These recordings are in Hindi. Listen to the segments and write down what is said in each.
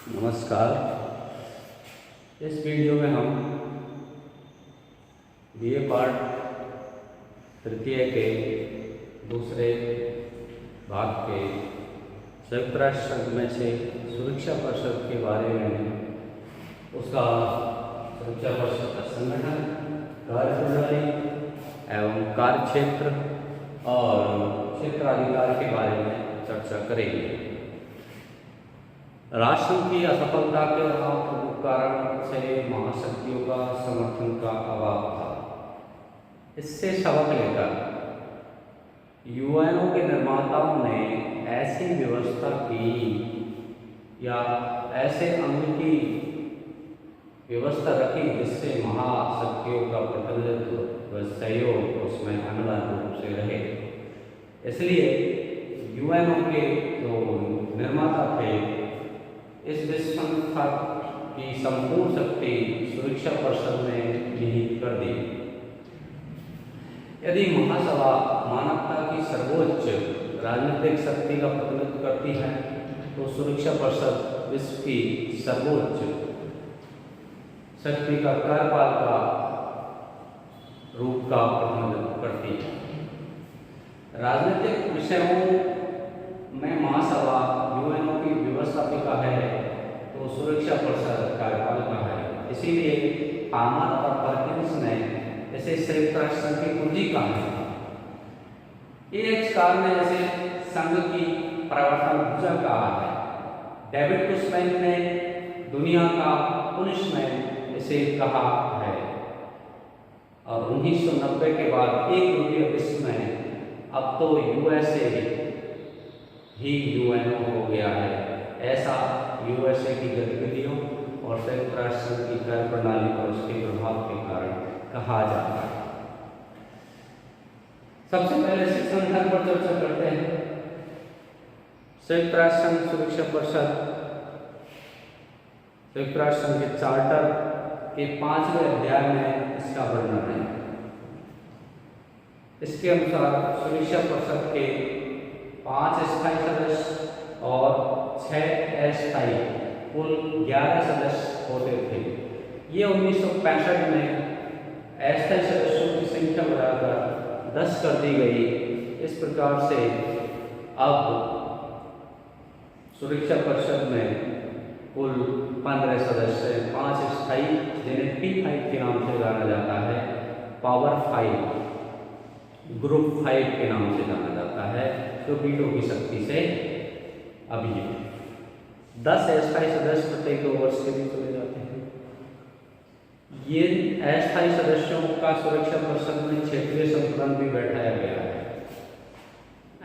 नमस्कार। इस वीडियो में हम बीए पार्ट तृतीय के दूसरे भाग के संयुक्त राष्ट्र संघ में से सुरक्षा परिषद के बारे में, उसका सुरक्षा परिषद का संगठन, कार्यप्रणाली एवं कार्यक्षेत्र और क्षेत्राधिकार के बारे में चर्चा करेंगे। राष्ट्र की असफलता के प्रमुख कारण से महाशक्तियों का समर्थन का अभाव था। इससे सबक लेकर यूएनओ के निर्माताओं ने ऐसी व्यवस्था की या ऐसे अंग की व्यवस्था रखी जिससे महाशक्तियों का प्रतिनिधित्व व सहयोग उसमें अनिवार्य रूप से रहे। इसलिए यूएनओ के जो निर्माता थे, इस विश्व संस्था की संपूर्ण शक्ति सुरक्षा परिषद में निहित कर दी। यदि महासभा मानवता की सर्वोच्च राजनीतिक शक्ति का प्रतिनिधित्व करती है, तो सुरक्षा परिषद विश्व की सर्वोच्च शक्ति का कार्यपालिका रूप का प्रतिनिधित्व करती है। राजनीतिक विषयों में महासभा यूएनओ की व्यवस्थापिका है, तो सुरक्षा परिषद कार्यपालिका है। इसीलिए आमर और पर्किंस ने इसे संयुक्त राष्ट्र संघ की कुंजी कहा है। एक कार ने इसे संघ की प्रवर्तन ऊर्जा कहा है। डेविड कुशमैन ने दुनिया का पुनिशमैन इसे कहा है। और 1990 के बाद एक ध्रुवीय विश्व में अब तो यूएसए ही यूएनओ हो गया है, ऐसा यूएसए की गतिविधियों और संयुक्त राष्ट्र संघ की कार्यप्रणाली पर उसके प्रभाव के कारण कहा जाता है। सबसे पहले इस संगठन पर चर्चा करते हैं। संयुक्त राष्ट्र संघ सुरक्षा परिषद संयुक्त राष्ट्र संघ के चार्टर के 5वें अध्याय में इसका वर्णन है। इसके अनुसार सुरक्षा परिषद के 5 स्थायी सदस्य और 6 अस्थायी, कुल 11 सदस्य होते थे। ये 1965 में अस्थायी सदस्यों की संख्या बढ़ाकर 10 कर दी गई। इस प्रकार से अब सुरक्षा परिषद में कुल 15 सदस्य, 5 स्थायी जिन्हें P5 के नाम से जाना जाता है, पावर 5, ग्रुप 5 के नाम से जाना जाता है, जो वीटो की शक्ति से अभी 10 अस्थायी सदस्य प्रत्येक 2 वर्ष के लिए चले जाते हैं। ये अस्थायी सदस्यों का सुरक्षा परिषद में क्षेत्रीय संतुलन भी बैठाया गया है।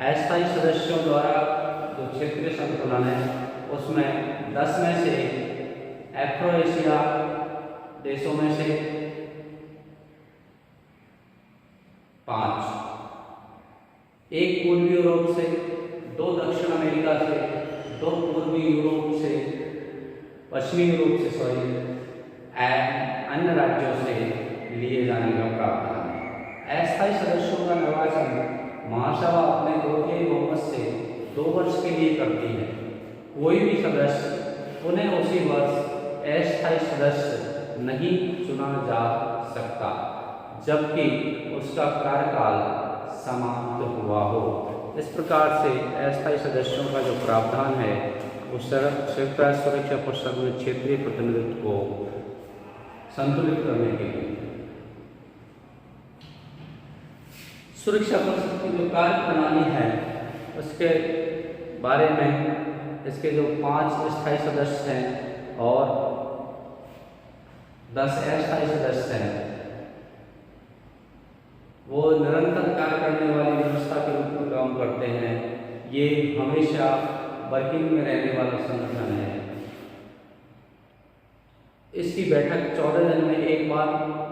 अस्थायी सदस्यों द्वारा जो क्षेत्रीय संतुलन है, उसमें 10 में से अफ्रो एशिया देशों में से 5, एक पूर्वी यूरोप से, 2 दक्षिण अमेरिका से, 2 पूर्वी यूरोप से, पश्चिमी यूरोप से अन्य राज्यों से लिए जाने का प्रावधान है। अस्थायी सदस्यों का निर्वाचन महासभा अपने 2/3 बहुमत से 2 वर्ष के लिए करती है। कोई भी सदस्य उन्हें उसी वर्ष अस्थायी सदस्य नहीं चुना जा सकता, जबकि उसका कार्यकाल समाप्त हुआ हो। इस प्रकार से अस्थायी सदस्यों का जो प्रावधान है, उस संयुक्त राष्ट्र सुरक्षा परिषद में क्षेत्रीय प्रतिनिधित्व को संतुलित करने के लिए। सुरक्षा परिषद की जो कार्य प्रणाली है, उसके बारे में इसके जो 5 स्थायी सदस्य हैं और 10 अस्थायी सदस्य हैं, वो निरंतर कार्य करने वाली व्यवस्था के रूप में काम करते हैं। ये हमेशा वर्किंग में रहने वाला संगठन है। इसकी बैठक 14 दिन में एक बार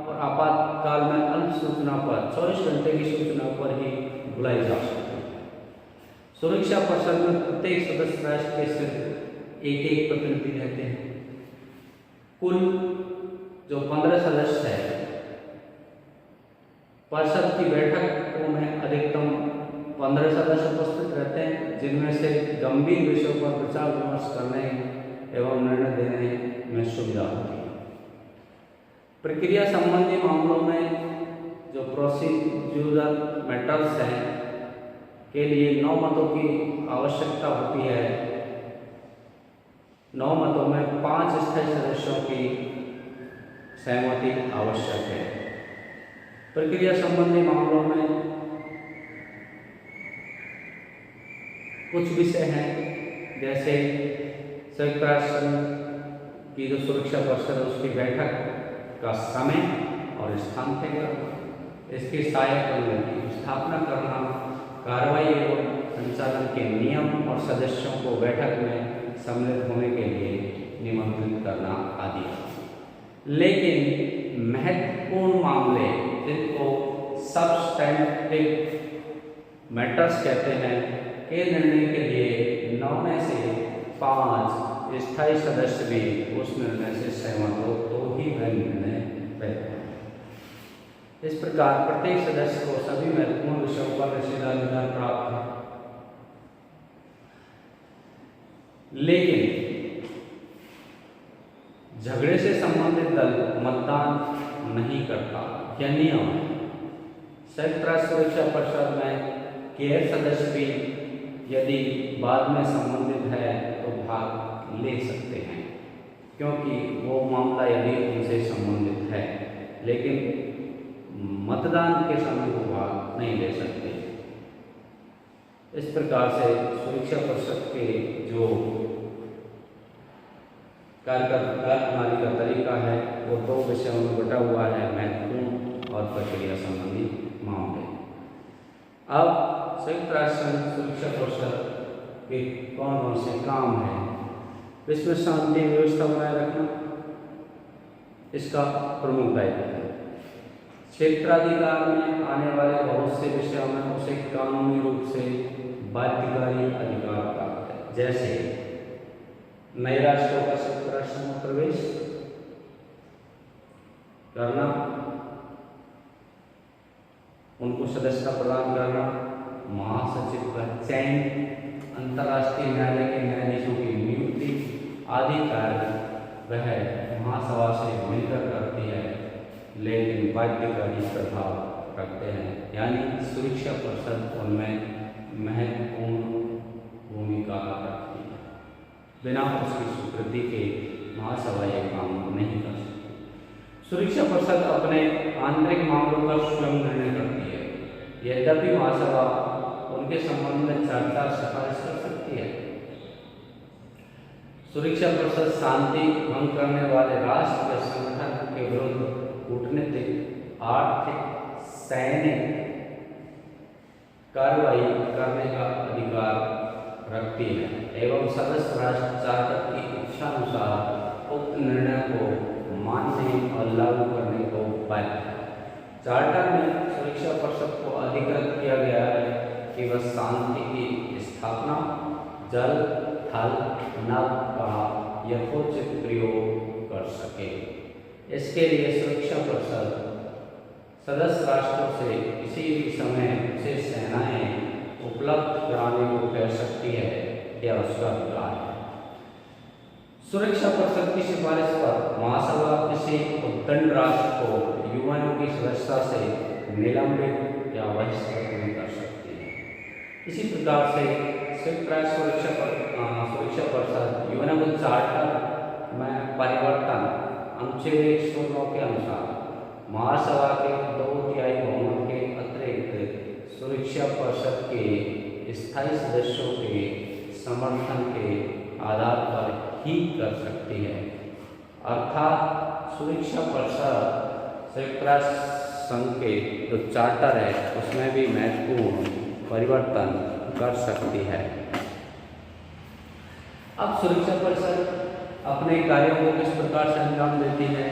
और आपातकाल में अल्प सूचना पर 24 घंटे की सूचना पर ही बुलाई जा सकती है। सुरक्षा परिषद में प्रत्येक सदस्य राष्ट्र के सिर्फ एक प्रतिनिधि रहते हैं। कुल जो 15 सदस्य है, परिषद की बैठकों में अधिकतम 15 सदस्य उपस्थित रहते हैं, जिनमें से गंभीर विषयों पर विचार विमर्श करने एवं निर्णय प्रक्रिया संबंधी मामलों में जो प्रोसीड्यूरल मैटर्स हैं के लिए 9 मतों की आवश्यकता होती है। 9 मतों में 5 स्थायी सदस्यों की सहमति आवश्यक है। प्रक्रिया संबंधी मामलों में कुछ विषय हैं, जैसे संयुक्त राष्ट्र की जो सुरक्षा परिषद है उसकी बैठक का समय और स्थान तय करना, इसके सहायक अंगों की स्थापना करना, कार्रवाई एवं संचालन के नियम और सदस्यों को बैठक में सम्मिलित होने के लिए निमंत्रित करना आदि। लेकिन महत्वपूर्ण मामले जिनको सब्सटेंटिव मैटर्स कहते हैं के निर्णय के लिए 9 में से 5 स्थायी सदस्य भी उस निर्णय से सहमत हो तो ही वह निर्णय वैध है। इस प्रकार प्रत्येक सदस्य को सभी महत्वपूर्ण विषयों पर निषेधाधिकार प्राप्त है। लेकिन झगड़े से संबंधित दल मतदान नहीं करता। यह नियम संयुक्त राष्ट्र सुरक्षा परिषद में गैर सदस्य भी यदि बाद में संबंधित है तो भाग ले सकते हैं, क्योंकि वो मामला यदि उनसे संबंधित है, लेकिन मतदान के समय वो भाग नहीं ले सकते। इस प्रकार से सुरक्षा परिषद के जो कार्यप्रणाली का तरीका है वो 2 विषयों में बटा हुआ है, महत्वपूर्ण और प्रक्रिया संबंधी मामले। अब संयुक्त राष्ट्र सुरक्षा परिषद के कौन कौन से काम हैं? विश्व शांति व्यवस्था बनाए रखना इसका प्रमुख दायित्व है। क्षेत्राधिकार में आने वाले बहुत से विषयों में उसे कानूनी रूप से बाध्यकारी अधिकार प्राप्त है, जैसे नए राष्ट्रों का संयुक्त राष्ट्र में प्रवेश करना, उनको सदस्यता प्रदान करना, महासचिव का चयन, अंतर्राष्ट्रीय न्यायालय के न्यायाधीशों की नियुक्ति आदि कार्य वह महासभा से मिलकर करती है, लेकिन बाध्यकारी प्रभाव रखते हैं, यानी सुरक्षा परिषद उनमें महत्वपूर्ण भूमिका रखती है। बिना उसकी स्वीकृति के महासभा ये काम नहीं कर सकती। सुरक्षा परिषद अपने आंतरिक मामलों का स्वयं निर्णय करती है, यद्यपि महासभा उनके संबंध में चर्चा सिफारिश कर सकती है। सुरक्षा परिषद शांति भंग करने वाले राष्ट्र या संगठन के विरुद्ध कूटनीतिक, आर्थिक, सैनिक कार्रवाई करने का अधिकार रखती है एवं सदस्य राष्ट्र चार्टर की इच्छानुसार उक्त निर्णय को मानने और लागू करने को बाध्य है। चार्टर में सुरक्षा परिषद को अधिकृत किया गया है कि वह शांति की स्थापना, जल, थल, नभ का यथोचित प्रयोग कर सके। इसके लिए सुरक्षा परिषद सदस्य राष्ट्रों से किसी भी समय उसे सेनाएं उपलब्ध कराने को कह सकती है या उसका अधिकार है। सुरक्षा परिषद की सिफारिश पर महासभा किसी उद्दंड राष्ट्र को यूएनओ की सदस्यता से निलंबित या बहिष्कृत नहीं कर सकती है। इसी प्रकार से संयुक्त राष्ट्र सुरक्षा परिषद यूएनओ चार्टर में परिवर्तन अनुच्छेद 109 के अनुसार महासभा के 2/3 बहुमत के अतिरिक्त सुरक्षा परिषद के स्थायी सदस्यों के समर्थन के आधार पर ही कर सकती है। अर्थात सुरक्षा परिषद संयुक्त राष्ट्र संघ के जो चार्टर है उसमें भी महत्वपूर्ण परिवर्तन कर सकती है। अब सुरक्षा परिषद अपने कार्यों को किस प्रकार से अंजाम देती है?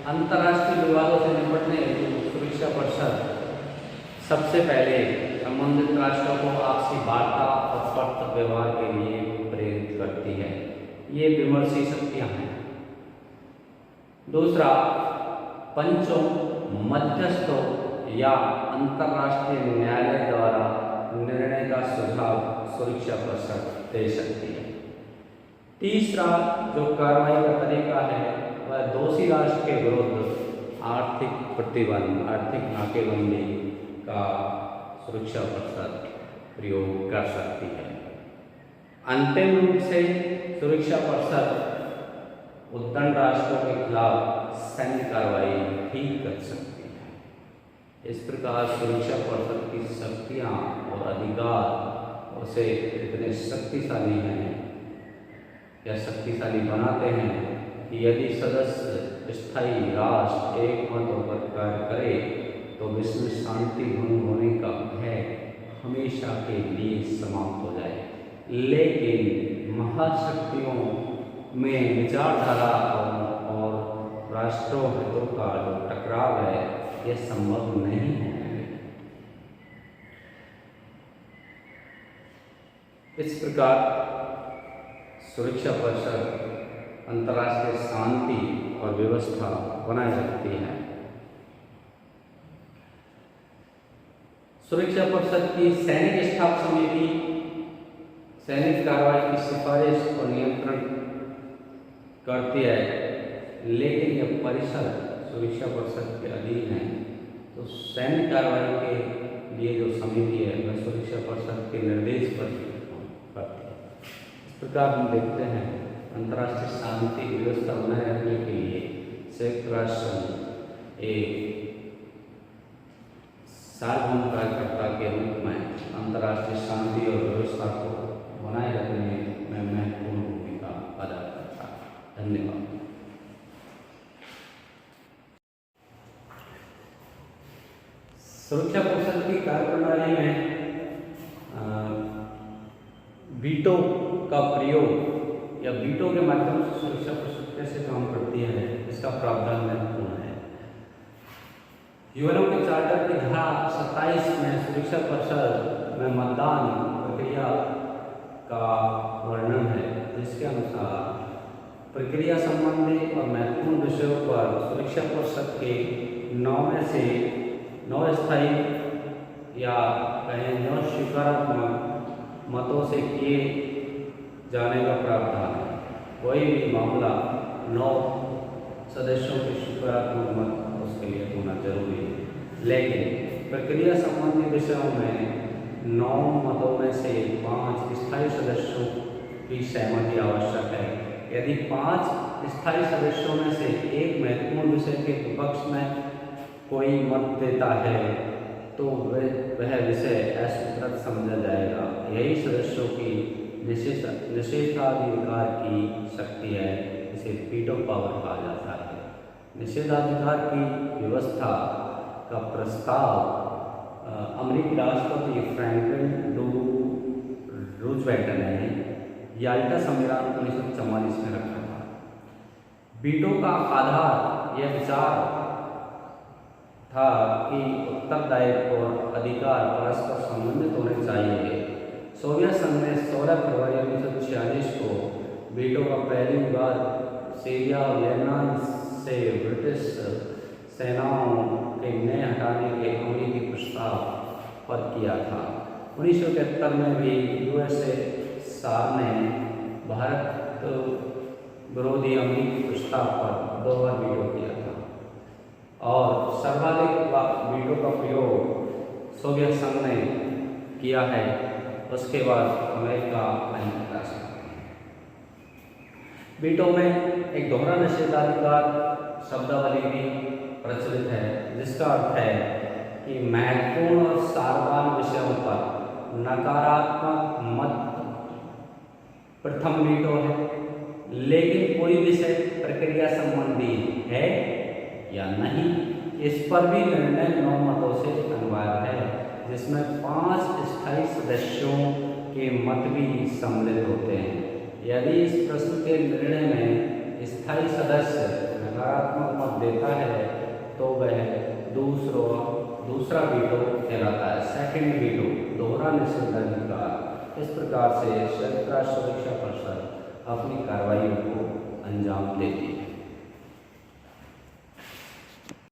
अंतर्राष्ट्रीय विवादों से निपटने हेतु सुरक्षा परिषद सबसे पहले संबंधित राष्ट्रों को आपसी वार्ता और पत्र व्यवहार के लिए प्रेरित करती है। ये विमर्शी शक्तियाँ हैं। दूसरा, पंचों, मध्यस्थों या अंतर्राष्ट्रीय न्यायालय द्वारा निर्णय का सुझाव सुरक्षा परिषद दे सकती है। तीसरा जो कार्रवाई का तरीका है वह दोषी राष्ट्र के विरुद्ध आर्थिक प्रतिबंध, आर्थिक नाकेबंदी का सुरक्षा परिषद प्रयोग कर सकती है। अंतिम रूप से सुरक्षा परिषद उद्दंड राष्ट्रों के खिलाफ सैन्य कार्रवाई भी कर सकती है। इस प्रकार सुरक्षा परिषद की शक्तियाँ और अधिकार उसे इतने शक्तिशाली हैं या शक्तिशाली बनाते हैं कि यदि सदस्य स्थायी राष्ट्र एक मत होकर कार्य करे तो विश्व में शांति भंग होने का भय हमेशा के लिए समाप्त हो जाए। लेकिन महाशक्तियों में विचारधारा और राष्ट्रों हितों का जो टकराव है यह संभव नहीं है। इस प्रकार सुरक्षा परिषद अंतर्राष्ट्रीय शांति और व्यवस्था बनाए रखती है। सुरक्षा परिषद की सैनिक स्टाफ समिति सैनिक कार्रवाई की सिफारिश और नियंत्रण करती है, लेकिन यह परिषद सुरक्षा परिषद के अधीन है। तो सैन्य कार्रवाई के लिए जो समिति है वह सुरक्षा परिषद के निर्देश पर करती है। इस प्रकार हम देखते हैं अंतर्राष्ट्रीय शांति व्यवस्था बनाए रखने के लिए संयुक्त राष्ट्र एक सार्वभौम कार्यकर्ता के रूप में अंतर्राष्ट्रीय शांति और व्यवस्था को बनाए रखने में महत्वपूर्ण भूमिका अदा करता है। धन्यवाद। सुरक्षा परिषद की कार्यप्रणाली में वीटो का प्रयोग या वीटो के माध्यम से सुरक्षा परिषद कैसे काम करती है इसका प्रावधान महत्वपूर्ण है। यूएनओ के चार्टर की धारा 27 में सुरक्षा परिषद में मतदान प्रक्रिया का वर्णन है, जिसके अनुसार प्रक्रिया संबंधी और महत्वपूर्ण विषयों पर सुरक्षा परिषद के 9 में से 9 स्थायी या कहें 9 स्वीकारात्मक मतों से किए जाने का प्रावधान है। कोई भी मामला 9 सदस्यों के स्वीकारात्मक मत उसके लिए होना जरूरी है, लेकिन प्रक्रिया संबंधी विषयों में 9 मतों में से 5 स्थायी सदस्यों की सहमति आवश्यक है। यदि 5 स्थायी सदस्यों में से एक महत्वपूर्ण विषय के विपक्ष में कोई मत देता है तो वह विषय अस्वीकृत समझा जाएगा। यही सदस्यों की निषेधाधिकार की शक्ति है, इसे वीटो पावर कहा जाता है। निषेधाधिकार की व्यवस्था का प्रस्ताव अमेरिकी राष्ट्रपति फ्रैंकलिन डी रूजवेल्ट ने याल्टा सम्मेलन 1944 में रखा था। वीटो का आधार यह विचार था कि उत्तरदायित्व और अधिकार परस्पर संबंधित होने चाहिए। सोवियत संघ ने 16 फरवरी 1946 को वीटो का पहली बार सीरिया और लेबनान से ब्रिटिश सेनाओं के नए हटाने के अमेरिकी प्रस्ताव पर किया था। 1971 में भी यूएसएसआर ने भारत विरोधी अमेरिकी प्रस्ताव पर 2 बार वीटो किया था और सर्वाधिक वीटो का प्रयोग सोवियत संघ ने किया है, उसके बाद अमेरिका संयुक्त राष्ट्र। वीटो में एक दोहरा निषेधाधिकार शब्दावली भी प्रचलित है, जिसका अर्थ है कि महत्वपूर्ण और सार्वजनिक विषयों पर नकारात्मक मत प्रथम वीटो है, लेकिन कोई विषय प्रक्रिया संबंधी है या नहीं इस पर भी निर्णय 9 मतों से अनिवार्य है, जिसमें 5 स्थायी सदस्यों के मत भी सम्मिलित होते हैं। यदि इस प्रश्न के निर्णय में स्थायी सदस्य नकारात्मक मत देता है तो वह दूसरा वीटो कहलाता है, सेकंड वीटो, दोहरा निषेधाधिकार। इस प्रकार से संयुक्त राष्ट्र सुरक्षा परिषद अपनी कार्रवाइयों को अंजाम देती है।